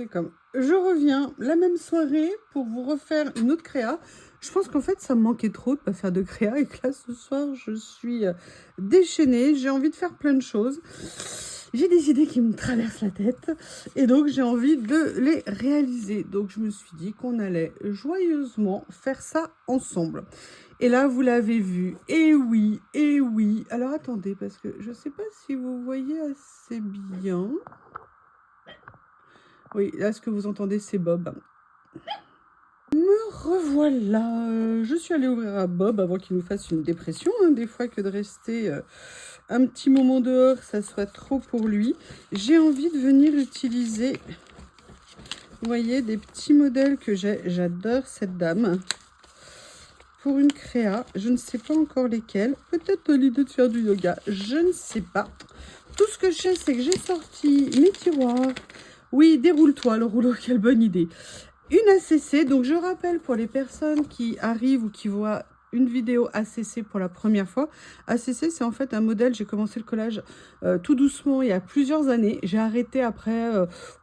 welcome. Je reviens la même soirée pour vous refaire une autre créa. Je pense qu'en fait, ça me manquait trop de pas faire de créa et que là, ce soir, je suis déchaînée. J'ai envie de faire plein de choses. J'ai des idées qui me traversent la tête et donc j'ai envie de les réaliser. Donc, je me suis dit qu'on allait joyeusement faire ça ensemble. Et là, vous l'avez vu. Et oui, et oui. Alors, attendez, parce que je ne sais pas si vous voyez assez bien. Oui, là, ce que vous entendez, c'est Bob. Me revoilà. Je suis allée ouvrir à Bob avant qu'il nous fasse une dépression. Des fois que de rester un petit moment dehors, ça soit trop pour lui. J'ai envie de venir utiliser, vous voyez, des petits modèles que j'ai. J'adore cette dame. Pour une créa, je ne sais pas encore lesquels. Peut-être l'idée de faire du yoga, je ne sais pas. Tout ce que je sais, c'est que j'ai sorti mes tiroirs. Oui, déroule-toi le rouleau, quelle bonne idée. Une ACC, donc je rappelle pour les personnes qui arrivent ou qui voient une vidéo ACC pour la première fois. ACC, c'est en fait un modèle, j'ai commencé le collage tout doucement il y a plusieurs années. J'ai arrêté après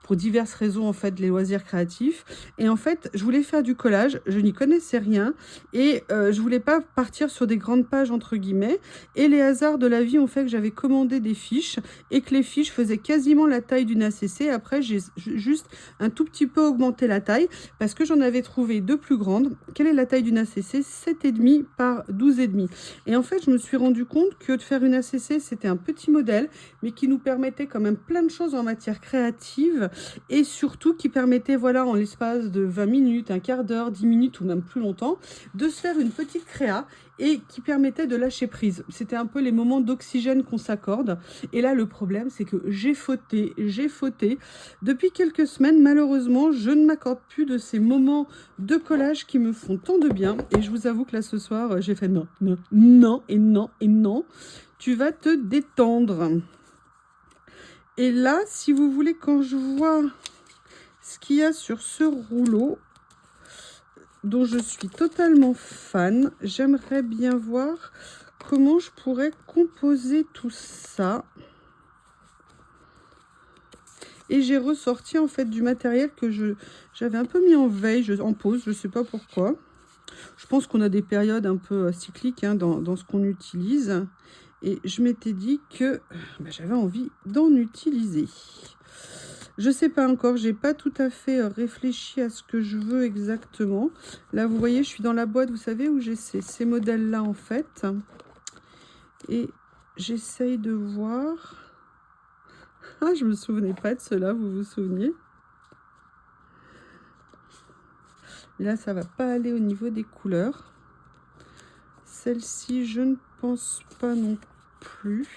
pour diverses raisons, en fait, les loisirs créatifs. Et en fait, je voulais faire du collage, je n'y connaissais rien et je voulais pas partir sur des grandes pages, entre guillemets. Et les hasards de la vie ont fait que j'avais commandé des fiches et que les fiches faisaient quasiment la taille d'une ACC. Après, j'ai juste un tout petit peu augmenté la taille parce que j'en avais trouvé deux plus grandes. Quelle est la taille d'une ACC? 7,5 par 12,5. Et en fait, je me suis rendu compte que de faire une ACC, c'était un petit modèle, mais qui nous permettait quand même plein de choses en matière créative et surtout qui permettait, voilà, en l'espace de 20 minutes, un quart d'heure, 10 minutes ou même plus longtemps, de se faire une petite créa et qui permettait de lâcher prise. C'était un peu les moments d'oxygène qu'on s'accorde. Et là, le problème, c'est que j'ai fauté. Depuis quelques semaines, malheureusement, je ne m'accorde plus de ces moments de collage qui me font tant de bien. Et je vous avoue que là, ce soir, j'ai fait non, non, non, et non, et non. Tu vas te détendre. Et là, si vous voulez, quand je vois ce qu'il y a sur ce rouleau, dont je suis totalement fan, j'aimerais bien voir comment je pourrais composer tout ça. Et j'ai ressorti en fait du matériel que j'avais un peu mis en veille, en pause, je ne sais pas pourquoi. Je pense qu'on a des périodes un peu cycliques dans ce qu'on utilise. Et je m'étais dit que j'avais envie d'en utiliser. Je ne sais pas encore, j'ai pas tout à fait réfléchi à ce que je veux exactement. Là, vous voyez, je suis dans la boîte, vous savez, où j'ai ces modèles-là en fait. Et j'essaye de voir... Ah, je me souvenais pas de cela, vous vous souveniez? Là, ça va pas aller au niveau des couleurs. Celle-ci, je ne pense pas non plus.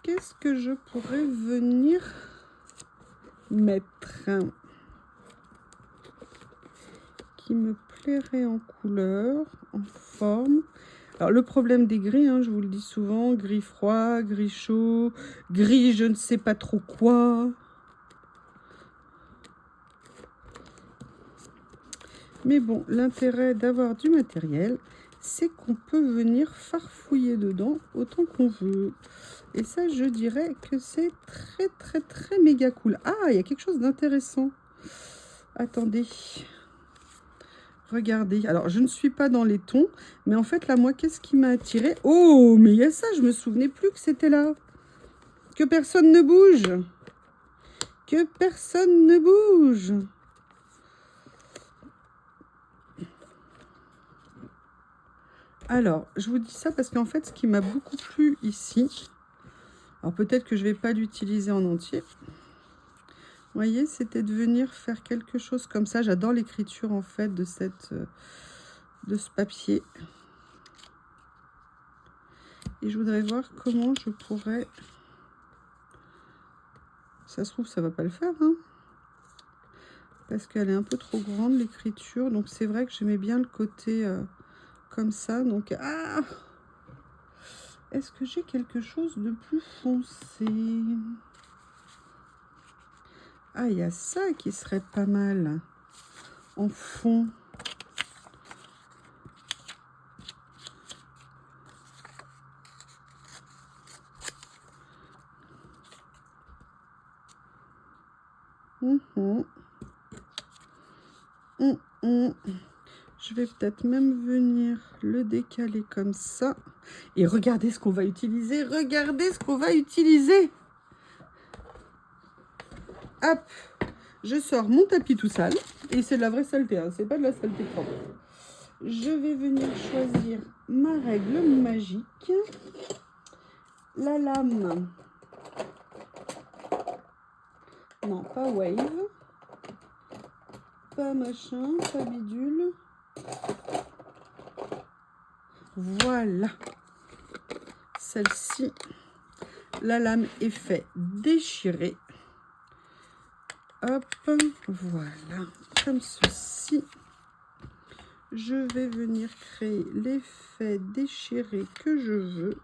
Qu'est-ce que je pourrais venir mettre qui me plairait en couleur, en forme? Alors, le problème des gris, je vous le dis souvent, gris froid, gris chaud, gris je ne sais pas trop quoi. Mais bon, l'intérêt d'avoir du matériel, c'est qu'on peut venir farfouiller dedans autant qu'on veut. Et ça, je dirais que c'est très, très, très méga cool. Ah, il y a quelque chose d'intéressant. Attendez. Regardez. Alors, je ne suis pas dans les tons, mais en fait, là, moi, qu'est-ce qui m'a attiré? Oh, mais il y a ça, je me souvenais plus que c'était là. Que personne ne bouge. Que personne ne bouge. Alors, je vous dis ça parce qu'en fait, ce qui m'a beaucoup plu ici, alors peut-être que je ne vais pas l'utiliser en entier. Vous voyez, c'était de venir faire quelque chose comme ça. J'adore l'écriture en fait de ce papier. Et je voudrais voir comment je pourrais... Ça se trouve, ça va pas le faire, parce qu'elle est un peu trop grande l'écriture. Donc c'est vrai que j'aimais bien le côté comme ça. Donc est-ce que j'ai quelque chose de plus foncé? Ah, il y a ça qui serait pas mal en fond. Je vais peut-être même venir le décaler comme ça. Et regardez ce qu'on va utiliser. Regardez ce qu'on va utiliser. Hop. Je sors mon tapis tout sale. Et c'est de la vraie saleté, hein. C'est pas de la saleté propre. Je vais venir choisir ma règle magique. La lame. Non, pas wave. Pas machin, pas bidule. Voilà. Celle-ci, la lame est faite déchirer. Hop, voilà. Comme ceci. Je vais venir créer l'effet déchiré que je veux.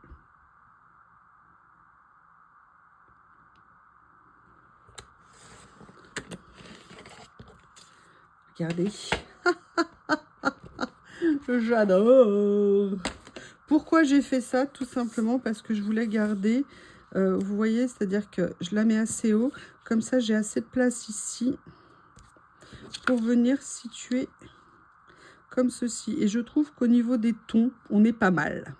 Regardez. J'adore. Pourquoi j'ai fait ça? Tout simplement parce que je voulais garder, vous voyez, c'est-à-dire que je la mets assez haut. Comme ça, j'ai assez de place ici pour venir situer comme ceci. Et je trouve qu'au niveau des tons, on est pas mal.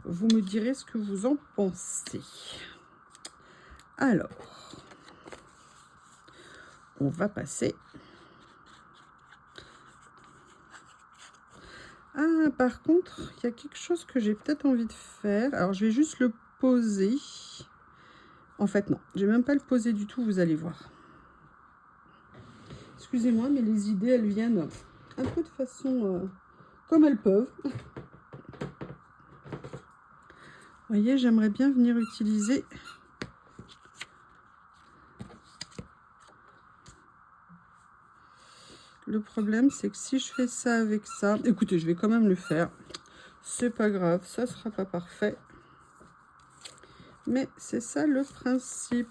Vous me direz ce que vous en pensez. Alors, on va passer. Ah, par contre, il y a quelque chose que j'ai peut-être envie de faire. Alors, je vais juste le poser. En fait, non, je vais même pas le poser du tout, vous allez voir. Excusez-moi, mais les idées, elles viennent un peu de façon comme elles peuvent. Vous voyez, j'aimerais bien venir utiliser le problème, c'est que si je fais ça avec ça, écoutez, je vais quand même le faire. C'est pas grave, ça sera pas parfait. Mais c'est ça le principe.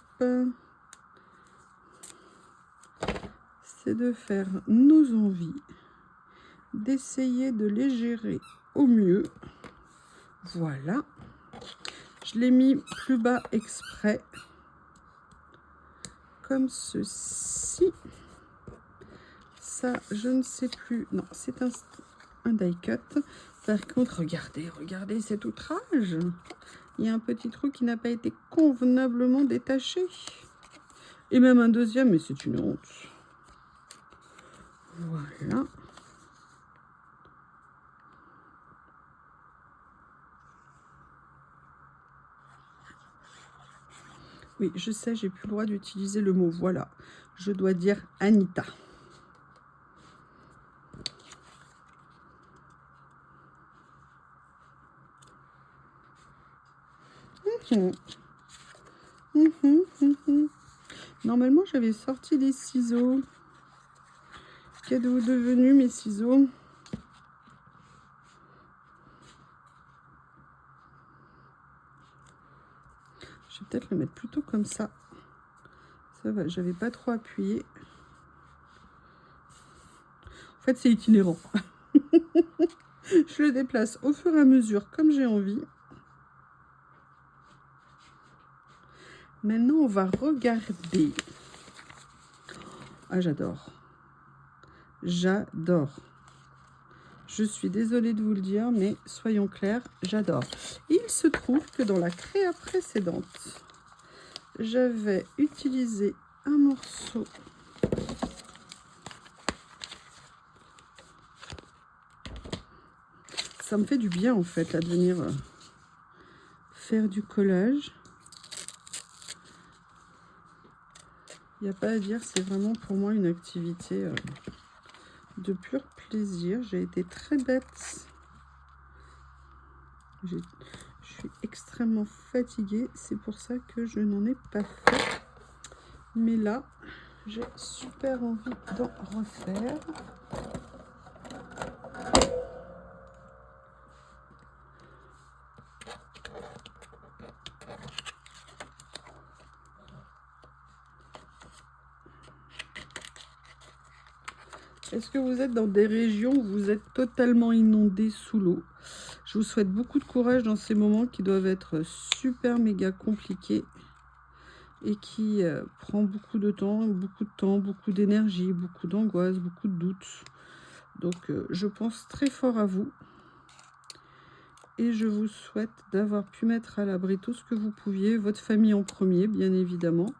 C'est de faire nos envies, d'essayer de les gérer au mieux. Voilà. Je l'ai mis plus bas exprès. Comme ceci. Ça, je ne sais plus. Non, c'est un die cut. Par contre, regardez cet outrage. Il y a un petit trou qui n'a pas été convenablement détaché. Et même un deuxième, mais c'est une honte. Voilà. Oui, je sais, j'ai plus le droit d'utiliser le mot voilà. Je dois dire Anita. Normalement, j'avais sorti des ciseaux. Qu'êtes-vous devenus, mes ciseaux? Je vais peut-être le mettre plutôt comme ça. Ça va, j'avais pas trop appuyé. En fait, c'est itinérant. Je le déplace au fur et à mesure comme j'ai envie. Maintenant, on va regarder. Ah, j'adore. J'adore. Je suis désolée de vous le dire, mais soyons clairs, j'adore. Il se trouve que dans la créa précédente, j'avais utilisé un morceau ça me fait du bien en fait là de venir faire du collage. Il n'y a pas à dire, c'est vraiment pour moi une activité de pur plaisir. J'ai été très bête. Je suis extrêmement fatiguée, c'est pour ça que je n'en ai pas fait. Mais là, j'ai super envie d'en refaire. Est-ce que vous êtes dans des régions où vous êtes totalement inondés sous l'eau? Je vous souhaite beaucoup de courage dans ces moments qui doivent être super méga compliqués et qui prend beaucoup de temps, beaucoup d'énergie, beaucoup d'angoisse, beaucoup de doutes. Donc je pense très fort à vous et je vous souhaite d'avoir pu mettre à l'abri tout ce que vous pouviez, votre famille en premier bien évidemment,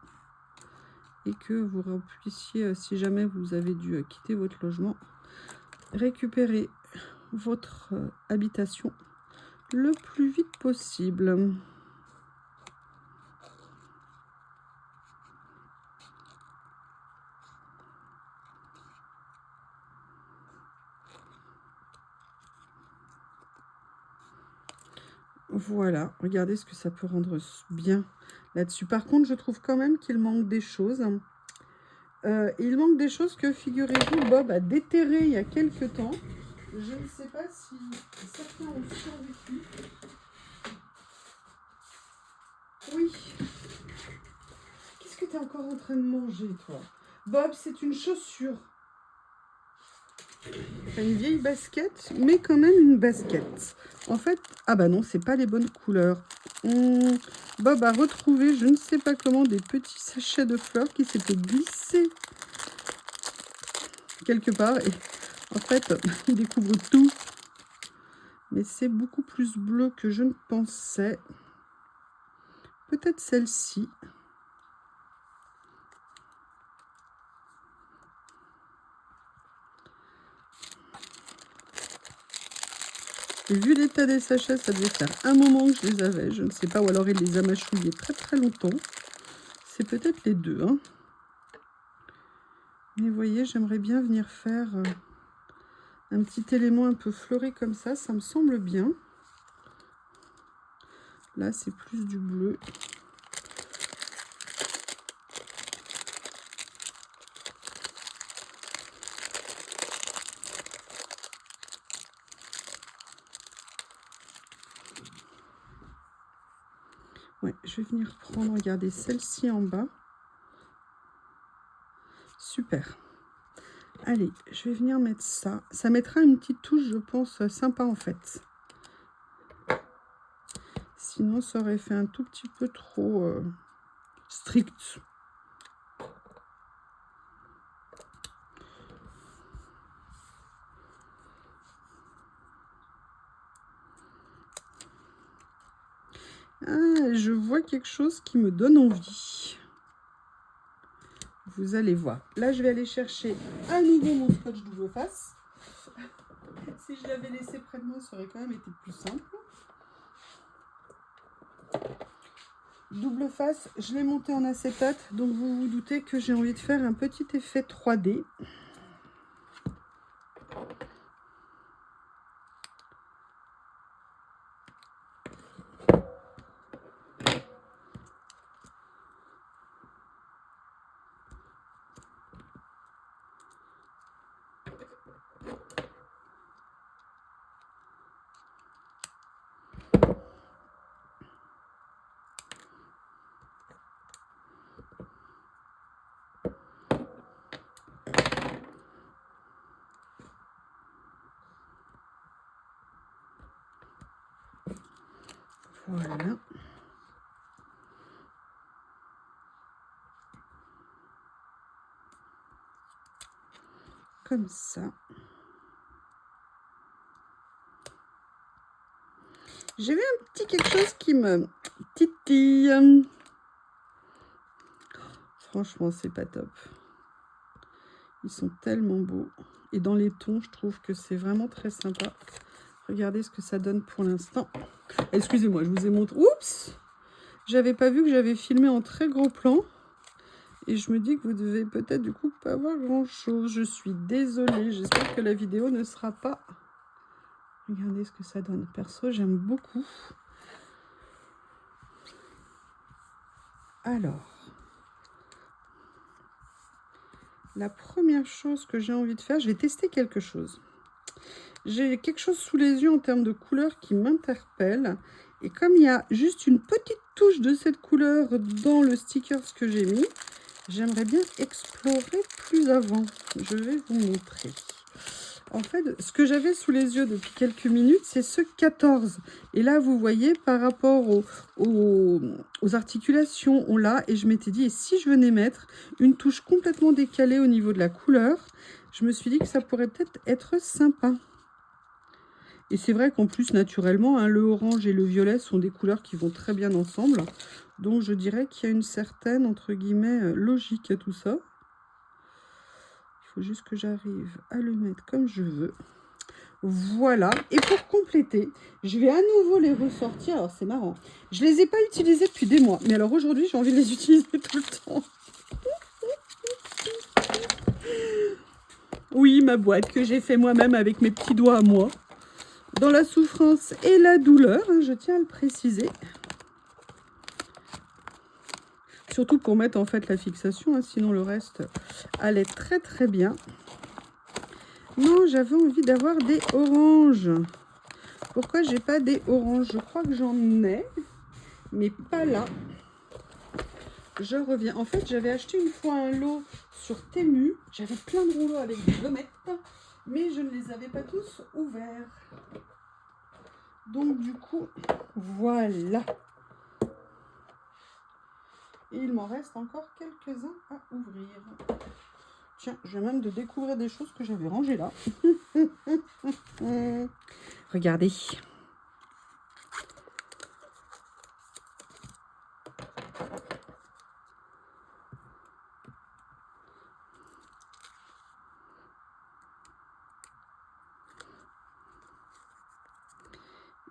et que vous puissiez, si jamais vous avez dû quitter votre logement, récupérer votre habitation le plus vite possible. Voilà, regardez ce que ça peut rendre bien là-dessus. Par contre, je trouve quand même qu'il manque des choses. Il manque des choses que, figurez-vous, Bob a déterré il y a quelques temps. Je ne sais pas si certains ont survécu. Oui. Qu'est-ce que tu es encore en train de manger, toi? Bob, c'est une chaussure. C'est une vieille basket, mais quand même une basket. En fait, ah bah non, c'est pas les bonnes couleurs. Bob a retrouvé, je ne sais pas comment, des petits sachets de fleurs qui s'étaient glissés quelque part. Et en fait, il découvre tout. Mais c'est beaucoup plus bleu que je ne pensais. Peut-être celle-ci. Vu l'état des sachets, ça devait faire un moment que je les avais. Je ne sais pas, ou alors il les a mâchouillés très très longtemps. C'est peut-être les deux. Hein. Mais vous voyez, j'aimerais bien venir faire un petit élément un peu fleuri comme ça. Ça me semble bien. Là, c'est plus du bleu. Ouais, je vais venir prendre, regardez, celle-ci en bas. Super. Allez, je vais venir mettre ça. Ça mettra une petite touche, je pense, sympa en fait. Sinon, ça aurait fait un tout petit peu trop strict. Ah, je vois quelque chose qui me donne envie. Vous allez voir. Là, je vais aller chercher à nouveau mon scotch double face. Si je l'avais laissé près de moi, ça aurait quand même été plus simple. Double face, je l'ai monté en acétate, donc vous vous doutez que j'ai envie de faire un petit effet 3D. Voilà. Comme ça. J'ai vu un petit quelque chose qui me titille. Franchement, c'est pas top. Ils sont tellement beaux. Et dans les tons, je trouve que c'est vraiment très sympa. Regardez ce que ça donne pour l'instant. Excusez-moi, je vous ai montré. Oups! J'avais pas vu que j'avais filmé en très gros plan. Et je me dis que vous devez peut-être du coup pas voir grand-chose. Je suis désolée. J'espère que la vidéo ne sera pas... Regardez ce que ça donne. Perso, j'aime beaucoup. Alors... La première chose que j'ai envie de faire, je vais tester quelque chose. J'ai quelque chose sous les yeux en termes de couleur qui m'interpelle. Et comme il y a juste une petite touche de cette couleur dans le sticker que j'ai mis, j'aimerais bien explorer plus avant. Je vais vous montrer. En fait, ce que j'avais sous les yeux depuis quelques minutes, c'est ce 14. Et là, vous voyez, par rapport aux articulations, on l'a. Et je m'étais dit, et si je venais mettre une touche complètement décalée au niveau de la couleur, je me suis dit que ça pourrait peut-être être sympa. Et c'est vrai qu'en plus, naturellement, hein, le orange et le violet sont des couleurs qui vont très bien ensemble. Donc, je dirais qu'il y a une certaine, entre guillemets, logique à tout ça. Il faut juste que j'arrive à le mettre comme je veux. Voilà. Et pour compléter, je vais à nouveau les ressortir. Alors, c'est marrant. Je ne les ai pas utilisés depuis des mois. Mais alors, aujourd'hui, j'ai envie de les utiliser tout le temps. Oui, ma boîte que j'ai fait moi-même avec mes petits doigts à moi. Dans la souffrance et la douleur, hein, je tiens à le préciser. Surtout pour mettre en fait la fixation, hein, sinon le reste allait très très bien. Non, j'avais envie d'avoir des oranges. Pourquoi j'ai pas des oranges? Je crois que j'en ai, mais pas là. Je reviens. En fait, j'avais acheté une fois un lot sur Temu. J'avais plein de rouleaux avec des gommettes, mais je ne les avais pas tous ouverts. Donc du coup, voilà. Et il m'en reste encore quelques-uns à ouvrir. Tiens, je viens même de découvrir des choses que j'avais rangées là. Regardez.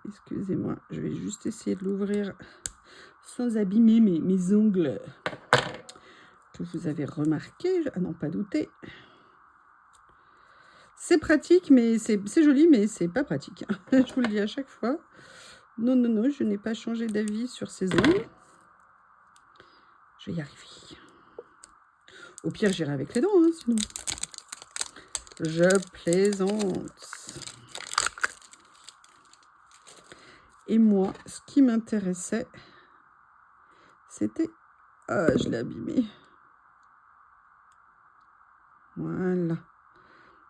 Excusez-moi, je vais juste essayer de l'ouvrir sans abîmer mes ongles que vous avez remarqué, à n'en pas douter. C'est pratique, mais c'est joli, mais c'est pas pratique. Je vous le dis à chaque fois. Non, non, non, je n'ai pas changé d'avis sur ces ongles. Je vais y arriver. Au pire, j'irai avec les dents, hein, sinon. Je plaisante. Et moi, ce qui m'intéressait, c'était... Ah, je l'ai abîmé. Voilà.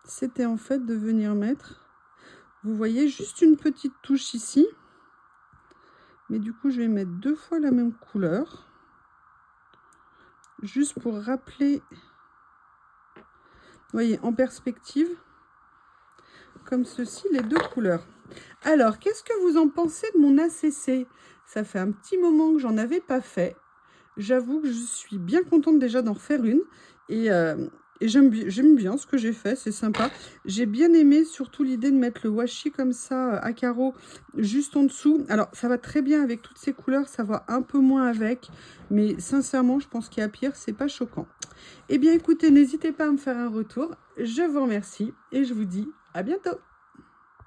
C'était en fait de venir mettre... Vous voyez, juste une petite touche ici. Mais du coup, je vais mettre 2 fois la même couleur. Juste pour rappeler... Vous voyez, en perspective, comme ceci, les 2 couleurs. Alors, qu'est-ce que vous en pensez de mon ACC? Ça fait un petit moment que j'en avais pas fait. J'avoue que je suis bien contente déjà d'en refaire une. Et j'aime bien ce que j'ai fait, c'est sympa. J'ai bien aimé surtout l'idée de mettre le washi comme ça à carreaux juste en dessous. Alors, ça va très bien avec toutes ces couleurs, ça va un peu moins avec. Mais sincèrement, je pense qu'il y a pire, c'est pas choquant. Eh bien, écoutez, n'hésitez pas à me faire un retour. Je vous remercie et je vous dis à bientôt.